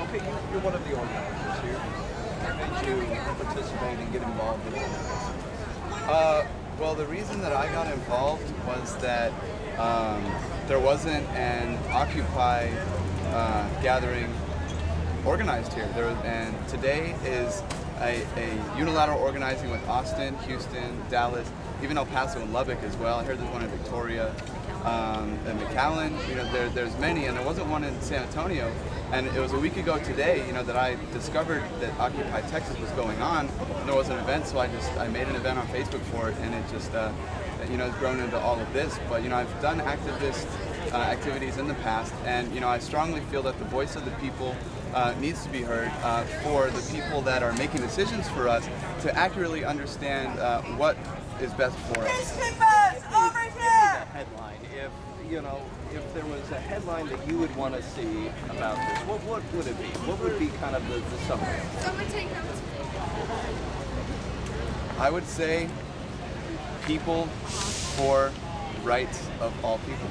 Okay, you're one of the organizers here. What made you participate and get involved in all this? Well, the reason that I got involved was that there wasn't an Occupy gathering organized here. And today is a unilateral organizing with Austin, Houston, Dallas, even El Paso and Lubbock as well. I heard there's one in Victoria, and McAllen. You know, there's many, and there wasn't one in San Antonio. And it was a week ago today, you know, that I discovered that Occupy Texas was going on. And there was an event, so I made an event on Facebook for it, and it just you know, has grown into all of this. But you know, I've done activist activities in the past, and you know, I strongly feel that the voice of the people needs to be heard for the people that are making decisions for us to accurately understand what is best for us. Peacekeepers, over here! Headline. If there was a headline that you would want to see about this, what would it be? What would be kind of the summary? Someone take notes. I would say people for rights of all people.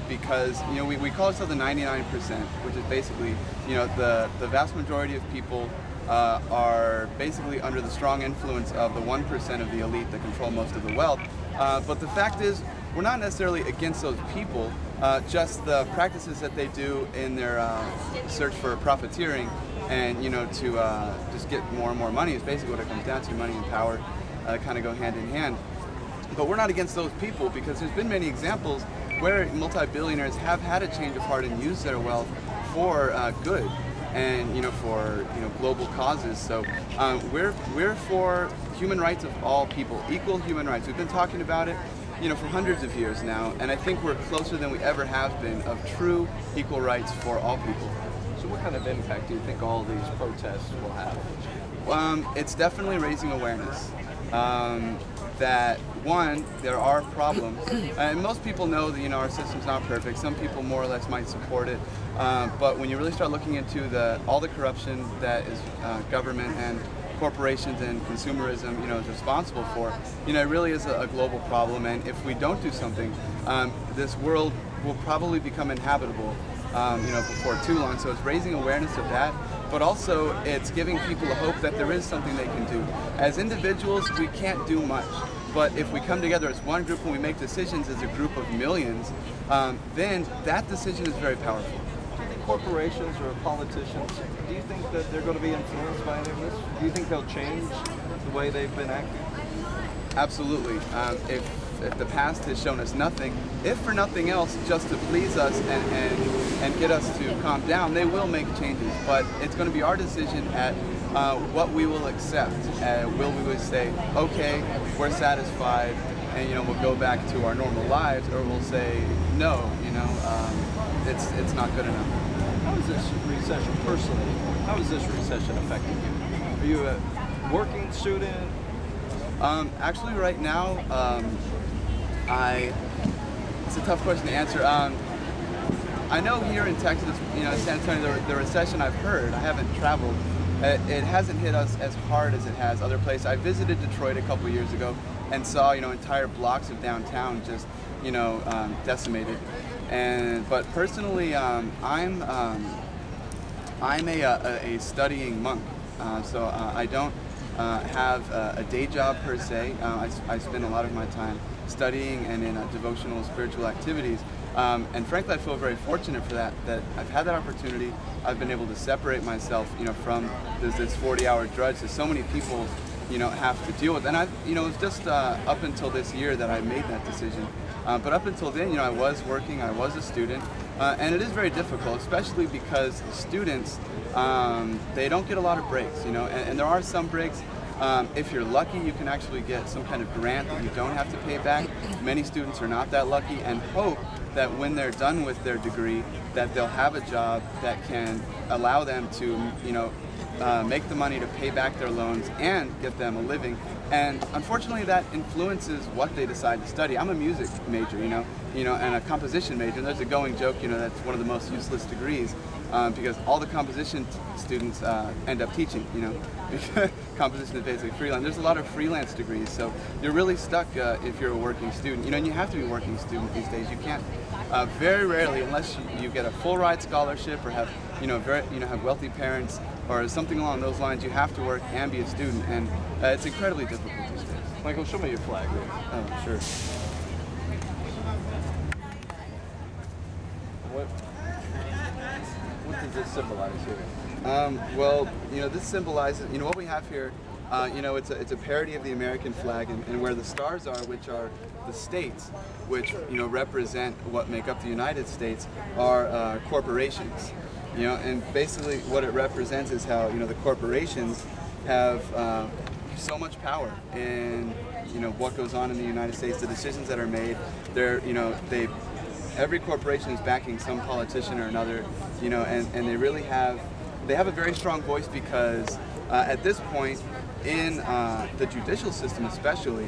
Because you know, we call ourselves the 99%, which is basically, you know, the vast majority of people are basically under the strong influence of the 1% of the elite that control most of the wealth. But the fact is, we're not necessarily against those people, just the practices that they do in their search for profiteering and, you know, to just get more and more money is basically what it comes down to. Money and power kind of go hand in hand. But we're not against those people, because there's been many examples where multi-billionaires have had a change of heart and used their wealth for good and, you know, for, you know, global causes. So we're for human rights of all people, equal human rights. We've been talking about it, you know, for hundreds of years now, and I think we're closer than we ever have been of true equal rights for all people. So what kind of impact do you think all these protests will have? It's definitely raising awareness. That one, there are problems, and most people know that, you know, our system's not perfect. Some people more or less might support it, but when you really start looking into all the corruption that is government and corporations and consumerism, you know, is responsible for, you know, it really is a global problem. And if we don't do something, this world will probably become inhabitable, you know, before too long. So it's raising awareness of that, but also it's giving people a hope that there is something they can do. As individuals, we can't do much, but if we come together as one group and we make decisions as a group of millions, then that decision is very powerful. Do you think corporations or politicians, do you think that they're going to be influenced by any of this? Do you think they'll change the way they've been acting? Absolutely. If the past has shown us nothing, if for nothing else, just to please us and get us to calm down, they will make changes. But it's going to be our decision at what we will accept. Will we say, okay, we're satisfied, and, you know, we'll go back to our normal lives, or we'll say, no, you know, it's not good enough. How is this recession personally? How is this recession affecting you? Are you a working student? Actually, right now, it's a tough question to answer. I know here in Texas, you know, San Antonio, the recession I've heard, I haven't traveled, it hasn't hit us as hard as it has other places. I visited Detroit a couple years ago and saw, you know, entire blocks of downtown just, you know, decimated. But personally, I'm a studying monk, so I don't have a day job per se. I spend a lot of my time studying and in devotional spiritual activities. And frankly, I feel very fortunate for that I've had that opportunity. I've been able to separate myself, you know, from this 40-hour drudge that so many people, you know, have to deal with. And you know, it was just up until this year that I made that decision. But up until then, you know, I was working, I was a student, and it is very difficult, especially because students, they don't get a lot of breaks, you know, and there are some breaks. If you're lucky, you can actually get some kind of grant that you don't have to pay back. Many students are not that lucky and hope that when they're done with their degree, that they'll have a job that can allow them to, you know, make the money to pay back their loans and get them a living. And unfortunately, that influences what they decide to study. I'm a music major, you know, and a composition major. And there's a going joke, you know, that's one of the most useless degrees because all the composition students end up teaching, you know, because composition is basically freelance. There's a lot of freelance degrees, so you're really stuck if you're a working student, you know, and you have to be a working student these days. You can't, very rarely, unless you get a full ride scholarship or have have wealthy parents or something along those lines, you have to work and be a student, and it's incredibly difficult these days. Michael, show me your flag here. Oh, sure. What does this symbolize here? Well, this symbolizes, what we have here, it's a parody of the American flag, and where the stars are, which are the states, which, represent what make up the United States, are corporations. And basically what it represents is how, the corporations have so much power in, what goes on in the United States, the decisions that are made. Every corporation is backing some politician or another, and they really have a very strong voice because at this point in the judicial system especially,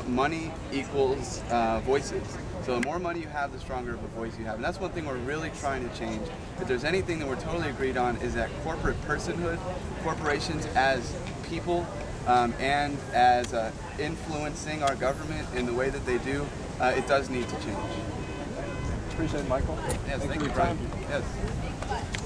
money equals voices. So the more money you have, the stronger of a voice you have. And that's one thing we're really trying to change. If there's anything that we're totally agreed on is that corporate personhood, corporations as people, and as influencing our government in the way that they do, it does need to change. Appreciate it, Michael. Yes, thank for you, your time. Brian. Yes.